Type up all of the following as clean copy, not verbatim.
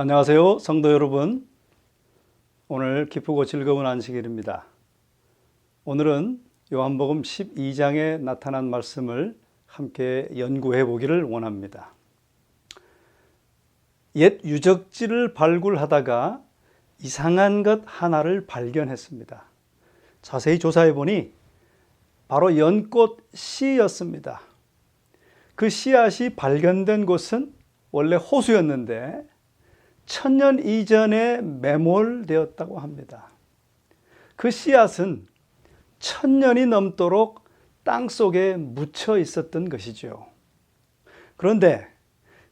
안녕하세요, 성도 여러분. 오늘 기쁘고 즐거운 안식일입니다. 오늘은 요한복음 12장에 나타난 말씀을 함께 연구해 보기를 원합니다. 옛 유적지를 발굴하다가 이상한 것 하나를 발견했습니다. 자세히 조사해 보니 바로 연꽃 씨였습니다. 그 씨앗이 발견된 곳은 원래 호수였는데 1000년 이전에 매몰되었다고 합니다. 그 씨앗은 1000년이 넘도록 땅속에 묻혀 있었던 것이죠. 그런데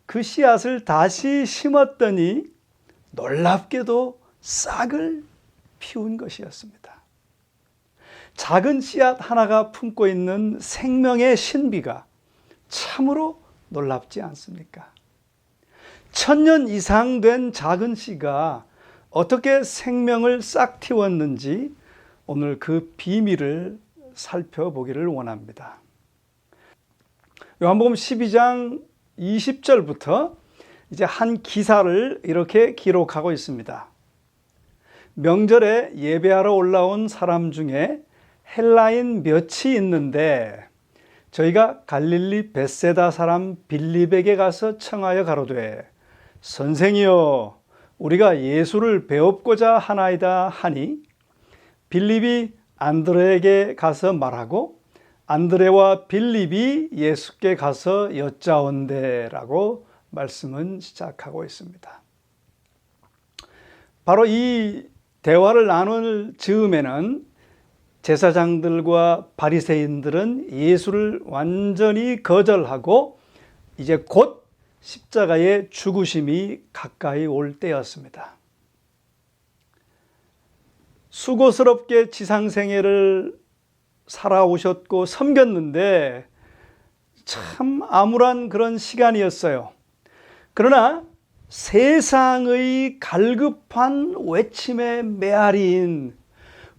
그 씨앗을 다시 심었더니 놀랍게도 싹을 피운 것이었습니다. 작은 씨앗 하나가 품고 있는 생명의 신비가 참으로 놀랍지 않습니까? 1000년 이상 된 작은 씨가 어떻게 생명을 싹 틔웠는지 오늘 그 비밀을 살펴보기를 원합니다. 요한복음 12장 20절부터 이제 한 기사를 이렇게 기록하고 있습니다. 명절에 예배하러 올라온 사람 중에 헬라인 몇이 있는데 저희가 갈릴리 벳세다 사람 빌립에게 가서 청하여 가로되 선생이여 우리가 예수를 배웁고자 하나이다 하니 빌립이 안드레에게 가서 말하고 안드레와 빌립이 예수께 가서 여짜온대라고 말씀은 시작하고 있습니다. 바로 이 대화를 나눌 즈음에는 제사장들과 바리새인들은 예수를 완전히 거절하고 이제 곧 십자가의 죽으심이 가까이 올 때였습니다. 수고스럽게 지상생애를 살아오셨고 섬겼는데 참 암울한 그런 시간이었어요. 그러나 세상의 갈급한 외침에 메아리인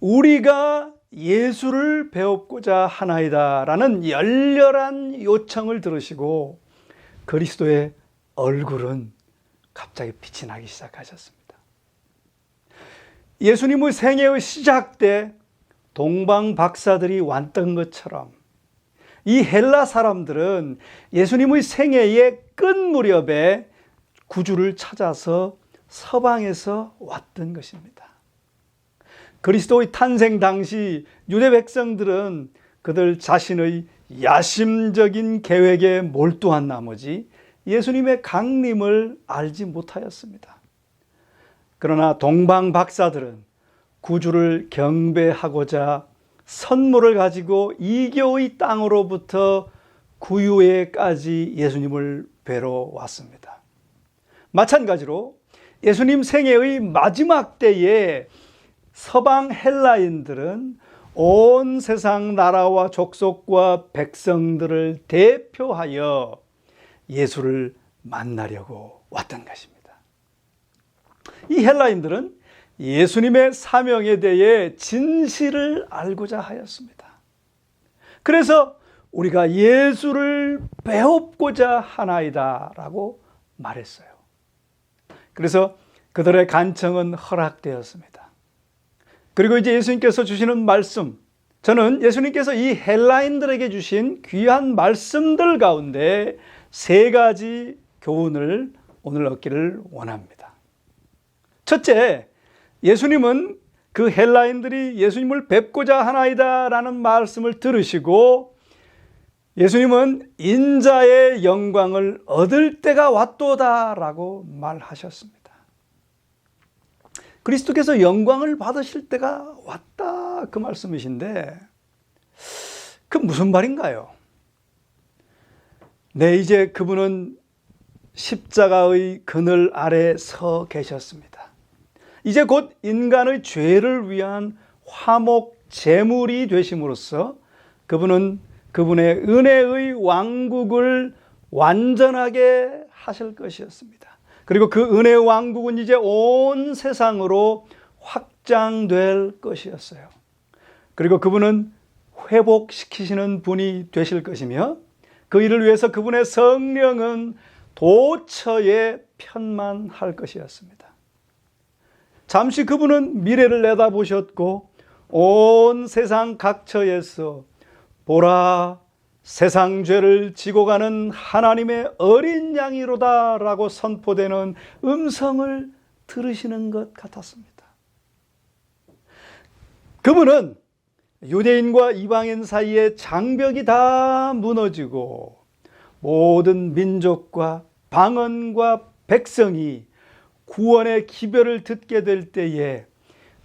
우리가 예수를 배웁고자 하나이다 라는 열렬한 요청을 들으시고 그리스도의 얼굴은 갑자기 빛이 나기 시작하셨습니다. 예수님의 생애의 시작 때 동방 박사들이 왔던 것처럼 이 헬라 사람들은 예수님의 생애의 끝 무렵에 구주를 찾아서 서방에서 왔던 것입니다. 그리스도의 탄생 당시 유대 백성들은 그들 자신의 야심적인 계획에 몰두한 나머지 예수님의 강림을 알지 못하였습니다. 그러나 동방 박사들은 구주를 경배하고자 선물을 가지고 이교의 땅으로부터 구유에까지 예수님을 뵈러 왔습니다. 마찬가지로 예수님 생애의 마지막 때에 서방 헬라인들은 온 세상 나라와 족속과 백성들을 대표하여 예수를 만나려고 왔던 것입니다. 이 헬라인들은 예수님의 사명에 대해 진실을 알고자 하였습니다. 그래서 우리가 예수를 배웁고자 하나이다 라고 말했어요. 그래서 그들의 간청은 허락되었습니다. 그리고 이제 예수님께서 주시는 말씀, 저는 예수님께서 이 헬라인들에게 주신 귀한 말씀들 가운데 3가지 교훈을 오늘 얻기를 원합니다. 첫째, 예수님은 그 헬라인들이 예수님을 뵙고자 하나이다 라는 말씀을 들으시고 예수님은 인자의 영광을 얻을 때가 왔도다 라고 말하셨습니다. 그리스도께서 영광을 받으실 때가 왔다 그 말씀이신데 그 무슨 말인가요? 네, 이제 그분은 십자가의 그늘 아래 서 계셨습니다. 이제 곧 인간의 죄를 위한 화목 제물이 되심으로써 그분은 그분의 은혜의 왕국을 완전하게 하실 것이었습니다. 그리고 그 은혜의 왕국은 이제 온 세상으로 확장될 것이었어요. 그리고 그분은 회복시키시는 분이 되실 것이며 그 일을 위해서 그분의 성령은 도처에 편만할 것이었습니다. 잠시 그분은 미래를 내다보셨고 온 세상 각처에서 보라, 세상 죄를 지고 가는 하나님의 어린 양이로다 라고 선포되는 음성을 들으시는 것 같았습니다. 그분은 유대인과 이방인 사이의 장벽이 다 무너지고 모든 민족과 방언과 백성이 구원의 기별을 듣게 될 때에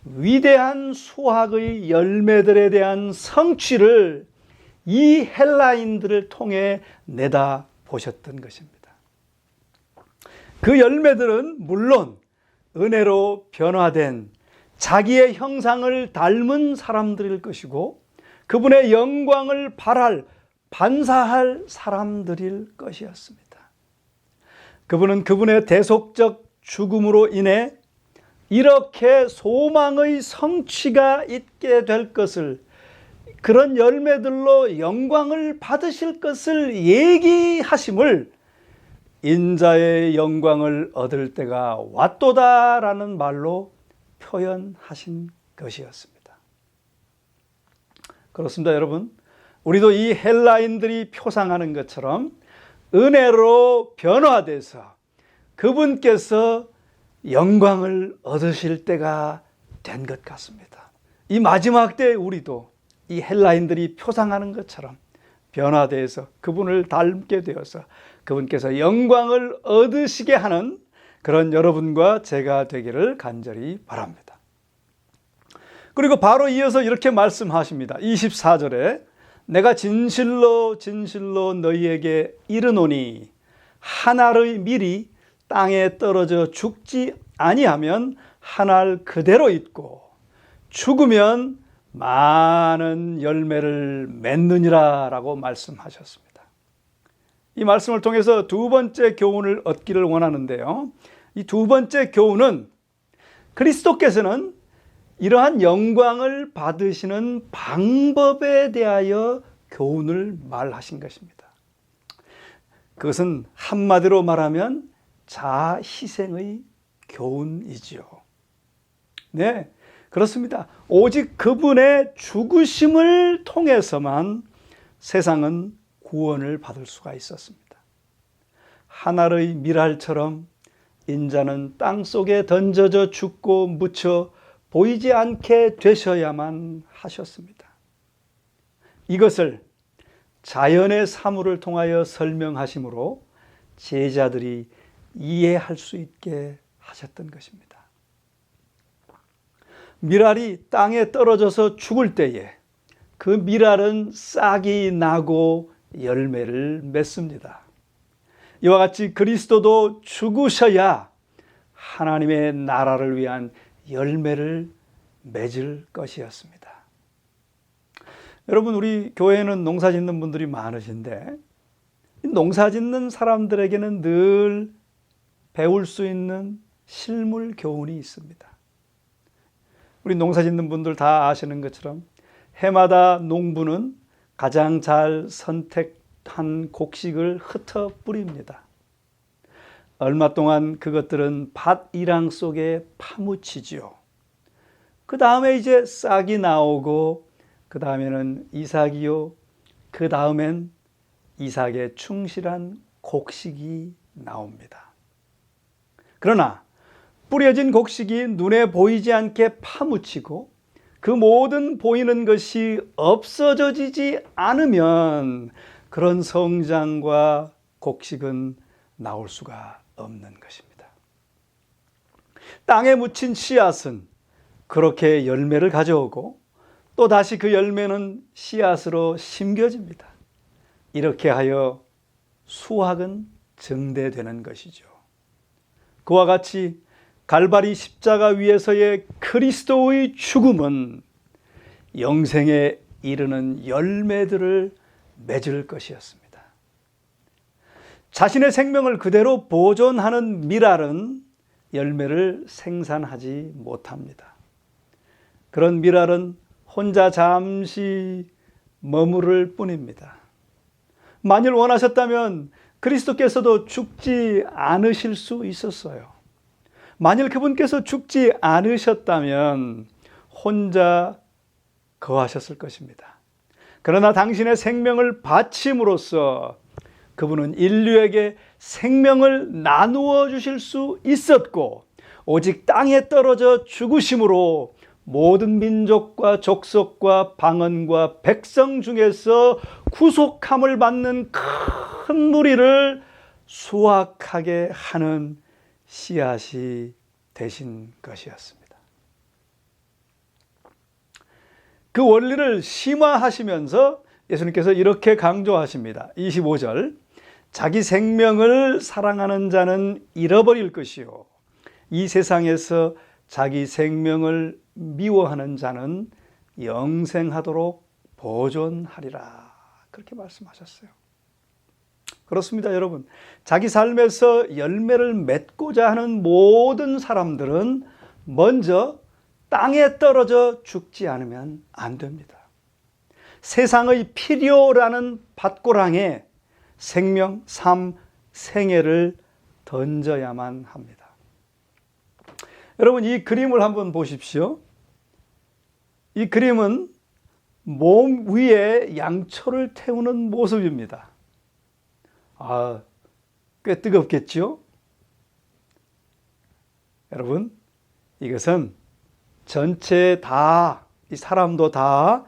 위대한 수학의 열매들에 대한 성취를 이 헬라인들을 통해 내다보셨던 것입니다. 그 열매들은 물론 은혜로 변화된 자기의 형상을 닮은 사람들일 것이고 그분의 영광을 반사할 사람들일 것이었습니다. 그분은 그분의 대속적 죽음으로 인해 이렇게 소망의 성취가 있게 될 것을, 그런 열매들로 영광을 받으실 것을 얘기하심을 인자의 영광을 얻을 때가 왔도다라는 말로 표현하신 것이었습니다. 그렇습니다, 여러분. 우리도 이 헬라인들이 표상하는 것처럼 은혜로 변화돼서 그분께서 영광을 얻으실 때가 된 것 같습니다. 이 마지막 때 우리도 이 헬라인들이 표상하는 것처럼 변화돼서 그분을 닮게 되어서 그분께서 영광을 얻으시게 하는 그런 여러분과 제가 되기를 간절히 바랍니다. 그리고 바로 이어서 이렇게 말씀하십니다. 24절에 내가 진실로 진실로 너희에게 이르노니 한 알의 밀이 땅에 떨어져 죽지 아니하면 한 알 그대로 있고 죽으면 많은 열매를 맺느니라 라고 말씀하셨습니다. 이 말씀을 통해서 두 번째 교훈을 얻기를 원하는데요. 이 두 번째 교훈은 그리스도께서는 이러한 영광을 받으시는 방법에 대하여 교훈을 말하신 것입니다. 그것은 한마디로 말하면 자희생의 교훈이지요. 네, 그렇습니다. 오직 그분의 죽으심을 통해서만 세상은 구원을 받을 수가 있었습니다. 한 알의 밀알처럼 인자는 땅 속에 던져져 죽고 묻혀 보이지 않게 되셔야만 하셨습니다. 이것을 자연의 사물을 통하여 설명하심으로 제자들이 이해할 수 있게 하셨던 것입니다. 밀알이 땅에 떨어져서 죽을 때에 그 밀알은 싹이 나고 열매를 맺습니다. 이와 같이 그리스도도 죽으셔야 하나님의 나라를 위한 열매를 맺을 것이었습니다. 여러분, 우리 교회에는 농사 짓는 분들이 많으신데 농사 짓는 사람들에게는 늘 배울 수 있는 실물 교훈이 있습니다. 우리 농사 짓는 분들 다 아시는 것처럼 해마다 농부는 가장 잘 선택한 곡식을 흩어 뿌립니다. 얼마 동안 그것들은 밭 이랑 속에 파묻히지요. 그 다음에 이제 싹이 나오고 그 다음에는 이삭이요. 그 다음엔 이삭에 충실한 곡식이 나옵니다. 그러나 뿌려진 곡식이 눈에 보이지 않게 파묻히고 그 모든 보이는 것이 없어지지 않으면 그런 성장과 곡식은 나올 수가 없는 것입니다. 땅에 묻힌 씨앗은 그렇게 열매를 가져오고 또 다시 그 열매는 씨앗으로 심겨집니다. 이렇게 하여 수확은 증대되는 것이죠. 그와 같이 갈바리 십자가 위에서의 그리스도의 죽음은 영생에 이르는 열매들을 맺을 것이었습니다. 자신의 생명을 그대로 보존하는 밀알은 열매를 생산하지 못합니다. 그런 밀알은 혼자 잠시 머무를 뿐입니다. 만일 원하셨다면 그리스도께서도 죽지 않으실 수 있었어요. 만일 그분께서 죽지 않으셨다면 혼자 거하셨을 것입니다. 그러나 당신의 생명을 바침으로써 그분은 인류에게 생명을 나누어 주실 수 있었고, 오직 땅에 떨어져 죽으심으로 모든 민족과 족속과 방언과 백성 중에서 구속함을 받는 큰 무리를 수확하게 하는 씨앗이 되신 것이었습니다. 그 원리를 심화하시면서 예수님께서 이렇게 강조하십니다. 25절, 자기 생명을 사랑하는 자는 잃어버릴 것이요, 이 세상에서 자기 생명을 미워하는 자는 영생하도록 보존하리라. 그렇게 말씀하셨어요. 그렇습니다, 여러분. 자기 삶에서 열매를 맺고자 하는 모든 사람들은 먼저 땅에 떨어져 죽지 않으면 안 됩니다. 세상의 필요라는 밭고랑에 생명, 삶, 생애를 던져야만 합니다. 여러분, 이 그림을 한번 보십시오. 이 그림은 몸 위에 양초를 태우는 모습입니다. 꽤 뜨겁겠죠? 여러분, 이것은 전체 다, 이 사람도 다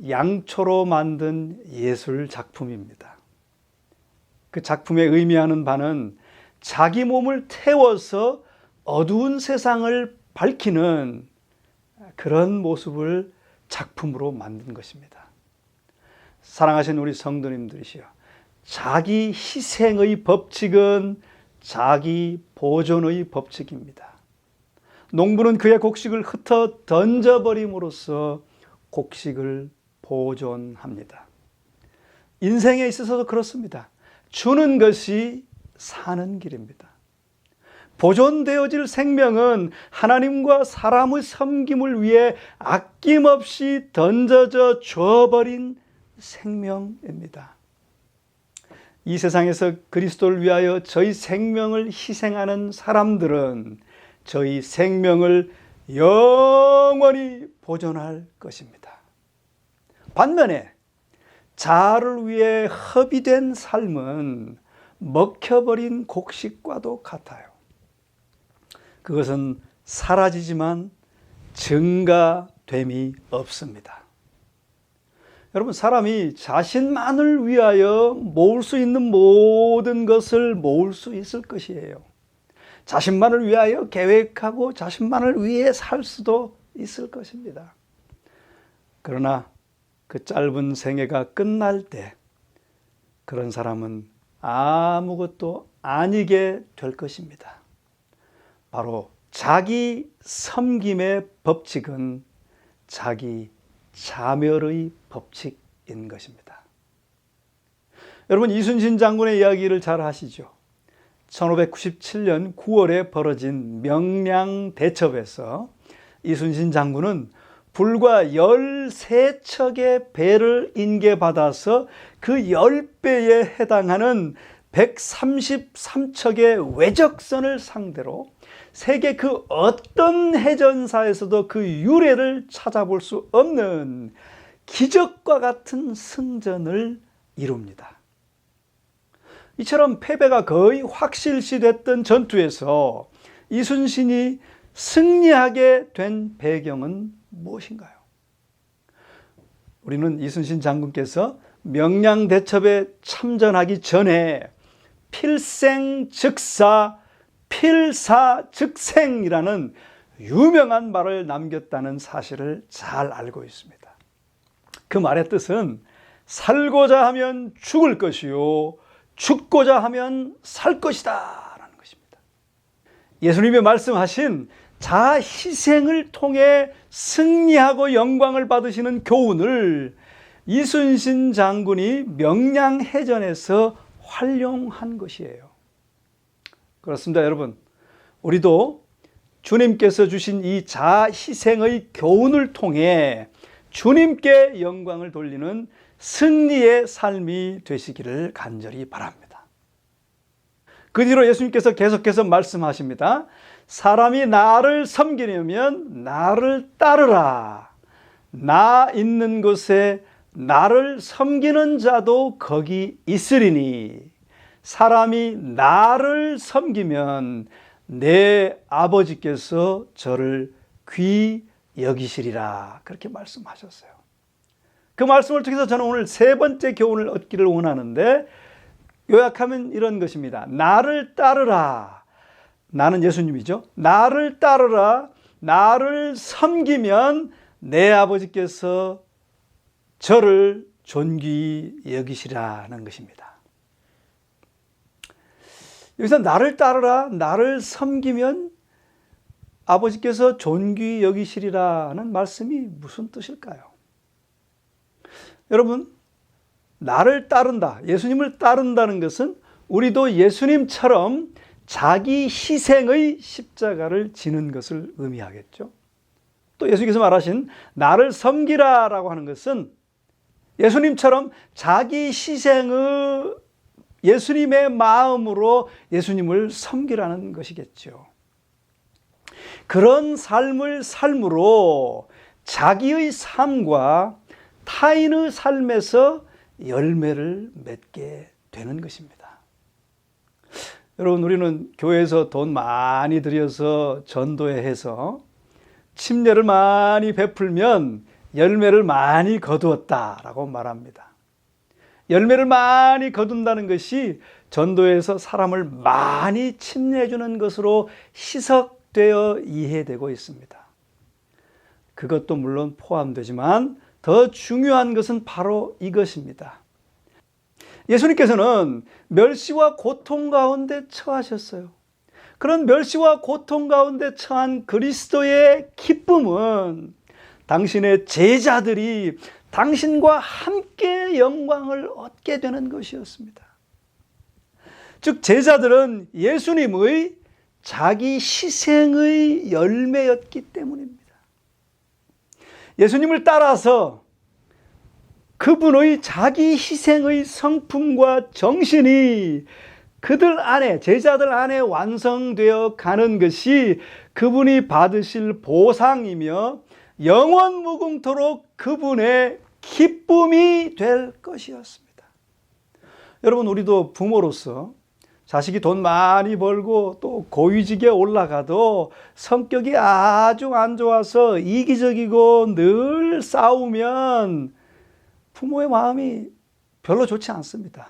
양초로 만든 예술 작품입니다. 그 작품에 의미하는 바는 자기 몸을 태워서 어두운 세상을 밝히는 그런 모습을 작품으로 만든 것입니다. 사랑하시는 우리 성도님들이시여, 자기 희생의 법칙은 자기 보존의 법칙입니다. 농부는 그의 곡식을 흩어 던져버림으로써 곡식을 보존합니다. 인생에 있어서도 그렇습니다. 주는 것이 사는 길입니다. 보존되어질 생명은 하나님과 사람의 섬김을 위해 아낌없이 던져져 줘버린 생명입니다. 이 세상에서 그리스도를 위하여 저희 생명을 희생하는 사람들은 저희 생명을 영원히 보존할 것입니다. 반면에 자아를 위해 허비된 삶은 먹혀버린 곡식과도 같아요. 그것은 사라지지만 증가됨이 없습니다. 여러분, 사람이 자신만을 위하여 모을 수 있는 모든 것을 모을 수 있을 것이에요. 자신만을 위하여 계획하고 자신만을 위해 살 수도 있을 것입니다. 그러나 그 짧은 생애가 끝날 때 그런 사람은 아무것도 아니게 될 것입니다. 바로 자기 섬김의 법칙은 자기 자멸의 법칙인 것입니다. 여러분, 이순신 장군의 이야기를 잘 아시죠? 1597년 9월에 벌어진 명량대첩에서 이순신 장군은 불과 13척의 배를 인계받아서 그 10배에 해당하는 133척의 외적선을 상대로 세계 그 어떤 해전사에서도 그 유례를 찾아볼 수 없는 기적과 같은 승전을 이룹니다. 이처럼 패배가 거의 확실시됐던 전투에서 이순신이 승리하게 된 배경은 무엇인가요? 우리는 이순신 장군께서 명량대첩에 참전하기 전에 필생즉사, 필사즉생이라는 유명한 말을 남겼다는 사실을 잘 알고 있습니다. 그 말의 뜻은 살고자 하면 죽을 것이요, 죽고자 하면 살 것이다 라는 것입니다. 예수님이 말씀하신 자아 희생을 통해 승리하고 영광을 받으시는 교훈을 이순신 장군이 명량해전에서 활용한 것이에요. 그렇습니다, 여러분. 우리도 주님께서 주신 이 자아 희생의 교훈을 통해 주님께 영광을 돌리는 승리의 삶이 되시기를 간절히 바랍니다. 그 뒤로 예수님께서 계속해서 말씀하십니다. 사람이 나를 섬기려면 나를 따르라. 나 있는 곳에 나를 섬기는 자도 거기 있으리니 사람이 나를 섬기면 내 아버지께서 저를 귀히 여기시리라. 그렇게 말씀하셨어요. 그 말씀을 통해서 저는 오늘 세 번째 교훈을 얻기를 원하는데, 요약하면 이런 것입니다. 나를 따르라. 나는 예수님이죠. 나를 따르라. 나를 섬기면 내 아버지께서 저를 존귀히 여기시라는 것입니다. 여기서 나를 따르라, 나를 섬기면 아버지께서 존귀히 여기시리라는 말씀이 무슨 뜻일까요? 여러분, 나를 따른다, 예수님을 따른다는 것은 우리도 예수님처럼 자기 희생의 십자가를 지는 것을 의미하겠죠. 또 예수님께서 말하신 나를 섬기라라고 하는 것은 예수님처럼 자기 희생의 예수님의 마음으로 예수님을 섬기라는 것이겠죠. 그런 삶을 삶으로 자기의 삶과 타인의 삶에서 열매를 맺게 되는 것입니다. 여러분, 우리는 교회에서 돈 많이 들여서 전도회 해서 침례를 많이 베풀면 열매를 많이 거두었다라고 말합니다. 열매를 많이 거둔다는 것이 전도에서 사람을 많이 침례해 주는 것으로 희석되어 이해되고 있습니다. 그것도 물론 포함되지만 더 중요한 것은 바로 이것입니다. 예수님께서는 멸시와 고통 가운데 처하셨어요. 그런 멸시와 고통 가운데 처한 그리스도의 기쁨은 당신의 제자들이 당신과 함께 영광을 얻게 되는 것이었습니다. 즉, 제자들은 예수님의 자기 희생의 열매였기 때문입니다. 예수님을 따라서 그분의 자기 희생의 성품과 정신이 그들 안에, 제자들 안에 완성되어 가는 것이 그분이 받으실 보상이며 영원 무궁토록 그분의 기쁨이 될 것이었습니다. 여러분, 우리도 부모로서 자식이 돈 많이 벌고 또 고위직에 올라가도 성격이 아주 안 좋아서 이기적이고 늘 싸우면 부모의 마음이 별로 좋지 않습니다.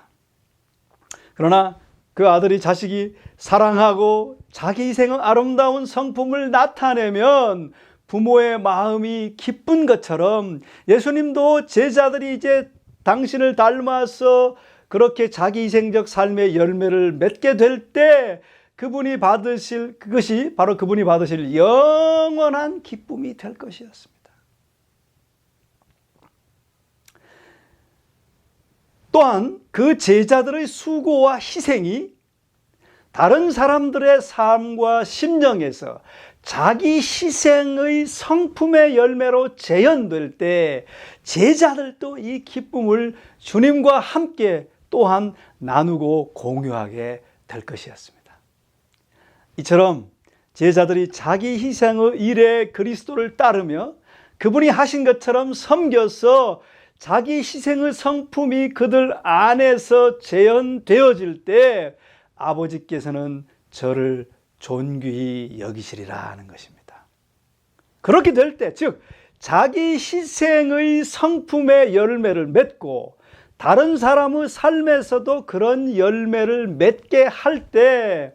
그러나 그 아들이 자식이 사랑하고 자기 희생의 아름다운 성품을 나타내면 부모의 마음이 기쁜 것처럼 예수님도 제자들이 이제 당신을 닮아서 그렇게 자기 희생적 삶의 열매를 맺게 될 때 그것이 바로 그분이 받으실 영원한 기쁨이 될 것이었습니다. 또한 그 제자들의 수고와 희생이 다른 사람들의 삶과 심정에서 자기 희생의 성품의 열매로 재현될 때 제자들도 이 기쁨을 주님과 함께 또한 나누고 공유하게 될 것이었습니다. 이처럼 제자들이 자기 희생의 일에 그리스도를 따르며 그분이 하신 것처럼 섬겨서 자기 희생의 성품이 그들 안에서 재현되어질 때 아버지께서는 저를 존귀히 여기시리라 하는 것입니다. 그렇게 될 때, 즉 자기 희생의 성품의 열매를 맺고 다른 사람의 삶에서도 그런 열매를 맺게 할 때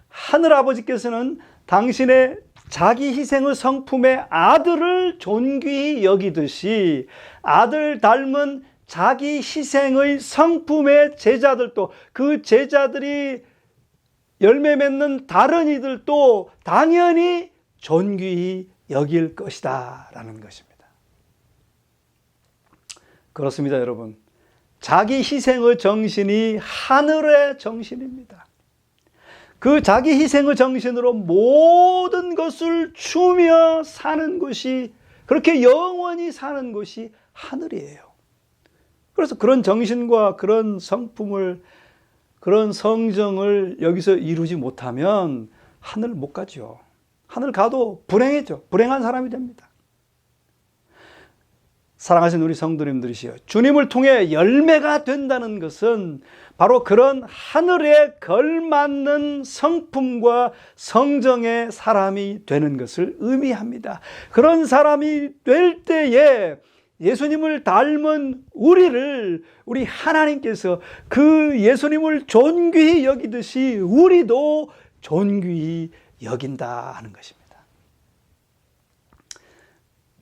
하늘아버지께서는 당신의 자기 희생의 성품의 아들을 존귀히 여기듯이 아들 닮은 자기 희생의 성품의 제자들도, 그 제자들이 열매 맺는 다른 이들도 당연히 존귀히 여길 것이다 라는 것입니다. 그렇습니다, 여러분. 자기 희생의 정신이 하늘의 정신입니다. 그 자기 희생의 정신으로 모든 것을 주며 사는 것이, 그렇게 영원히 사는 것이 하늘이에요. 그래서 그런 정신과 그런 성품을 그런 성정을 여기서 이루지 못하면 하늘 못 가죠. 하늘 가도 불행해져. 불행한 사람이 됩니다. 사랑하시는 우리 성도님들이시여, 주님을 통해 열매가 된다는 것은 바로 그런 하늘에 걸맞는 성품과 성정의 사람이 되는 것을 의미합니다. 그런 사람이 될 때에 예수님을 닮은 우리 하나님께서 그 예수님을 존귀히 여기듯이 우리도 존귀히 여긴다 하는 것입니다.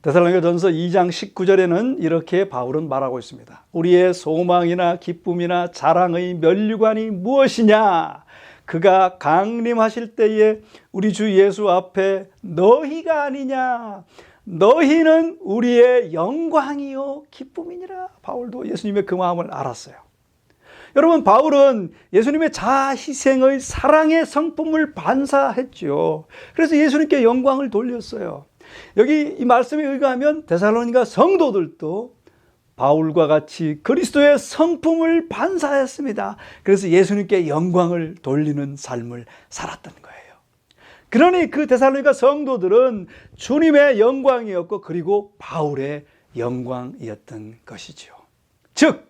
데살로니가전서 2장 19절에는 이렇게 바울은 말하고 있습니다. 우리의 소망이나 기쁨이나 자랑의 면류관이 무엇이냐? 그가 강림하실 때에 우리 주 예수 앞에 너희가 아니냐? 너희는 우리의 영광이요 기쁨이니라. 바울도 예수님의 그 마음을 알았어요. 여러분, 바울은 예수님의 자희생의 사랑의 성품을 반사했죠. 그래서 예수님께 영광을 돌렸어요. 여기 이 말씀에 의하면 데살로니가 성도들도 바울과 같이 그리스도의 성품을 반사했습니다. 그래서 예수님께 영광을 돌리는 삶을 살았던 거예요. 그러니 그 데살로니가 성도들은 주님의 영광이었고 그리고 바울의 영광이었던 것이죠. 즉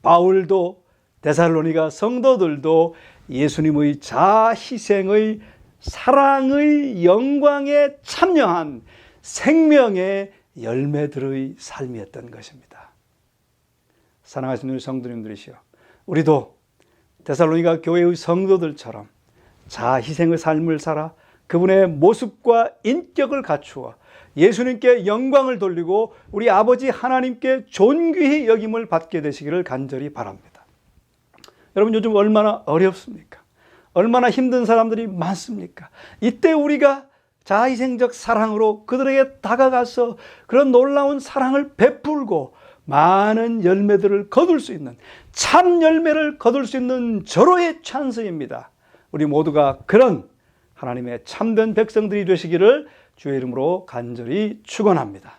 바울도 데살로니가 성도들도 예수님의 자희생의 사랑의 영광에 참여한 생명의 열매들의 삶이었던 것입니다. 사랑하시는 우리 성도님들이시여, 우리도 데살로니가 교회의 성도들처럼 자희생의 삶을 살아 그분의 모습과 인격을 갖추어 예수님께 영광을 돌리고 우리 아버지 하나님께 존귀히 여김을 받게 되시기를 간절히 바랍니다. 여러분, 요즘 얼마나 어렵습니까? 얼마나 힘든 사람들이 많습니까? 이때 우리가 자희생적 사랑으로 그들에게 다가가서 그런 놀라운 사랑을 베풀고 많은 열매들을 거둘 수 있는, 참 열매를 거둘 수 있는 절호의 찬스입니다. 우리 모두가 그런 하나님의 참된 백성들이 되시기를 주의 이름으로 간절히 축원합니다.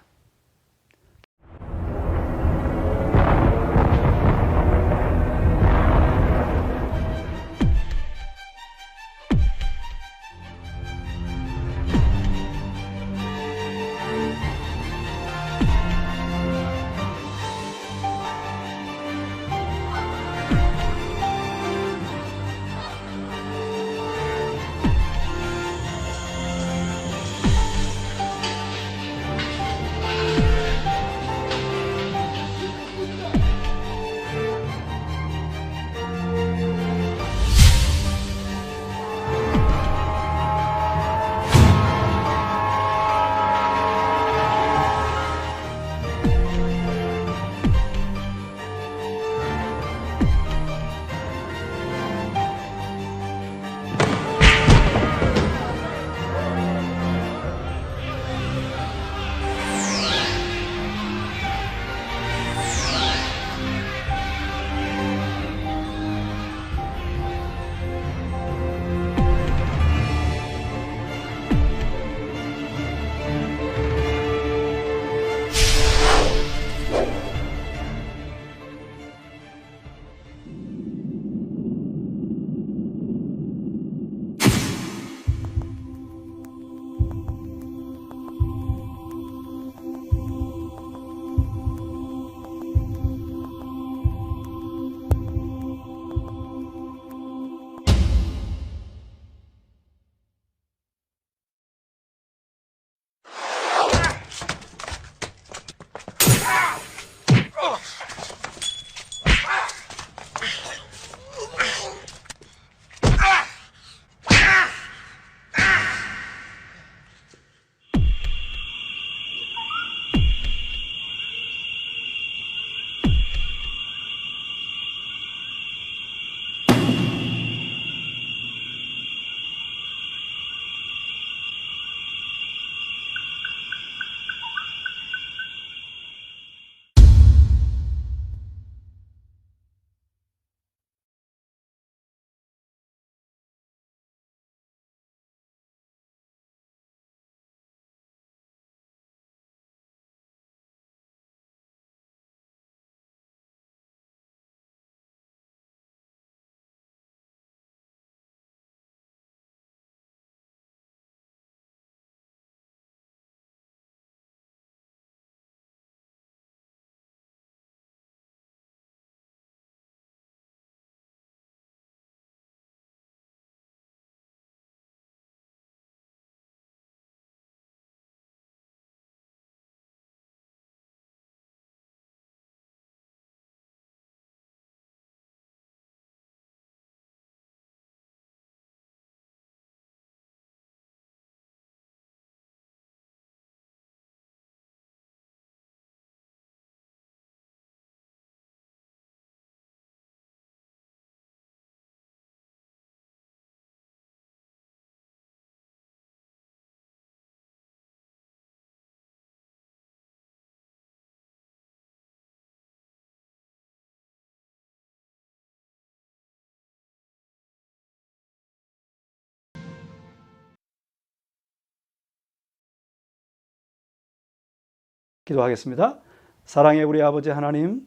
기도하겠습니다. 사랑의 우리 아버지 하나님,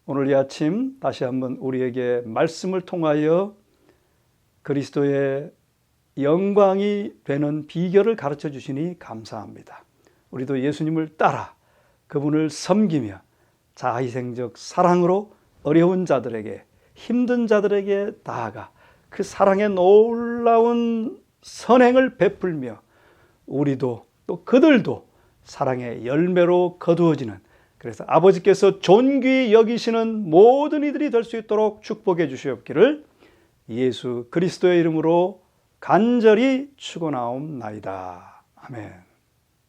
오늘 이 아침 다시 한번 우리에게 말씀을 통하여 그리스도의 영광이 되는 비결을 가르쳐 주시니 감사합니다. 우리도 예수님을 따라 그분을 섬기며 자희생적 사랑으로 어려운 자들에게, 힘든 자들에게 나아가 그 사랑의 놀라운 선행을 베풀며 우리도 또 그들도 사랑의 열매로 거두어지는, 그래서 아버지께서 존귀히 여기시는 모든 이들이 될 수 있도록 축복해 주시옵기를 예수 그리스도의 이름으로 간절히 축원하옵나이다. 아멘.